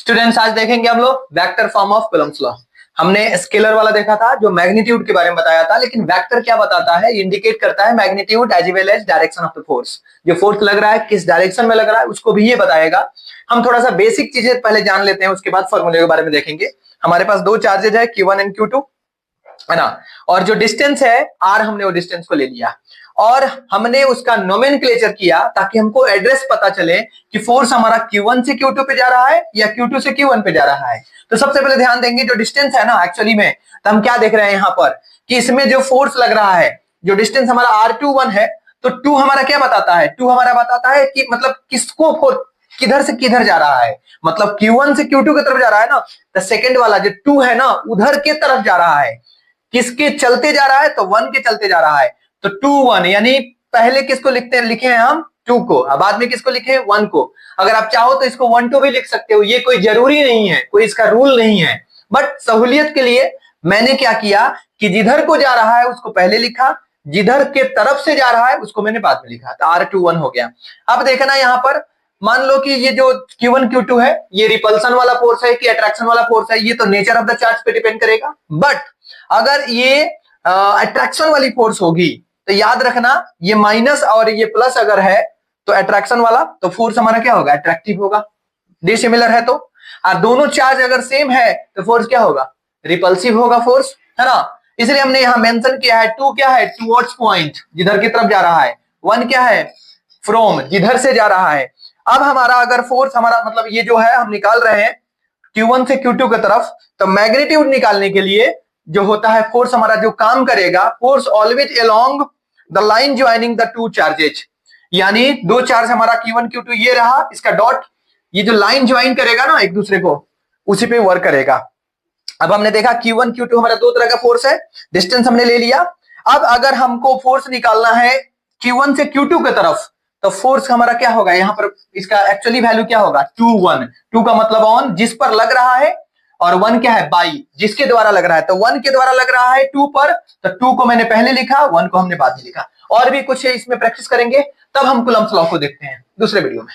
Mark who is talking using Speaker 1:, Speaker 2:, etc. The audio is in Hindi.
Speaker 1: स्टूडेंट्स आज देखेंगे हम लोग vector form of Coulomb's law. हमने स्केलर वाला देखा था जो मैग्नीट्यूड के बारे में बताया था, लेकिन वेक्टर क्या बताता है, इंडिकेट करता है magnitude as well as direction of the force. जो फोर्स लग रहा है किस डायरेक्शन में लग रहा है उसको भी ये बताएगा। हम थोड़ा सा बेसिक चीजें पहले जान लेते हैं, उसके बाद फॉर्मूले के बारे में देखेंगे। हमारे पास दो चार्जेज है Q1 एंड Q2, है ना, और जो डिस्टेंस है R, हमने वो डिस्टेंस को ले लिया और हमने उसका नोमेनक्लेचर किया ताकि हमको एड्रेस पता चले कि फोर्स हमारा Q1 से Q2 पे जा रहा है या Q2 से Q1 पे जा रहा है। तो सबसे पहले ध्यान देंगे जो डिस्टेंस है ना, एक्चुअली में तो हम क्या देख रहे हैं यहाँ पर कि इसमें जो फोर्स लग रहा है, जो डिस्टेंस हमारा R21 है, तो 2 हमारा क्या बताता है, 2 हमारा बताता है कि मतलब किसको फोर्स किधर से किधर जा रहा है, मतलब Q1 से Q2 की तरफ जा रहा है ना, तो सेकंड वाला जो 2 है ना उधर के तरफ जा रहा है। किसके चलते जा रहा है, तो 1 के चलते जा रहा है। तो 2 1 यानी पहले किसको लिखे हैं हम 2 को, अब बाद में किसको लिखे 1 को। अगर आप चाहो तो इसको 1 2 भी लिख सकते हो, ये कोई जरूरी नहीं है, कोई इसका रूल नहीं है, बट सहूलियत के लिए मैंने क्या किया कि जिधर को जा रहा है उसको पहले लिखा, जिधर के तरफ से जा रहा है उसको मैंने बाद में लिखा, तो R21 हो गया। अब देखना यहाँ पर मान लो कि ये जो Q1 Q2 है ये रिपल्सन वाला फोर्स है कि अट्रैक्शन वाला फोर्स है, ये तो नेचर ऑफ द चार्ज पे डिपेंड करेगा। बट अगर ये अट्रैक्शन वाली फोर्स होगी तो याद रखना ये माइनस और ये प्लस अगर है तो अट्रैक्शन वाला, तो फोर्स हमारा क्या होगा, अट्रैक्टिव होगा। डिसिमिलर है तो, और दोनों चार्ज अगर सेम है तो फोर्स क्या होगा, रिपल्सिव होगा फोर्स, है ना। इसलिए हमने यहां मेंशन किया है 2 क्या है, टुवर्ड्स पॉइंट जिधर की तरफ जा रहा है, 1 क्या है, फ्रॉम जिधर से जा रहा है। अब हमारा अगर फोर्स हमारा मतलब ये जो है हम निकाल रहे हैं Q1 से Q2 की तरफ, तो मैग्नीट्यूड निकालने के लिए जो होता है फोर्स हमारा जो काम करेगा, force always along the line joining the two charges, यानी दो चार्ज हमारा Q1 Q2 ये रहा, इसका डॉट ये जो लाइन ज्वाइन करेगा ना एक दूसरे को उसी पे वर्क करेगा। अब हमने देखा Q1 Q2 हमारा दो तरह का फोर्स है, डिस्टेंस हमने ले लिया। अब अगर हमको फोर्स निकालना है Q1 से Q2 की तरफ, तो फोर्स हमारा क्या होगा, यहाँ पर इसका एक्चुअली वैल्यू क्या होगा 2 1, 2 का मतलब ऑन जिस पर लग रहा है, और 1 क्या है बाई जिसके द्वारा लग रहा है, तो 1 के द्वारा लग रहा है 2 पर, तो 2 को मैंने पहले लिखा, 1 को हमने बाद में लिखा। और भी कुछ है इसमें प्रैक्टिस करेंगे, तब हम कूलम्ब्स लॉ को देखते हैं दूसरे वीडियो में।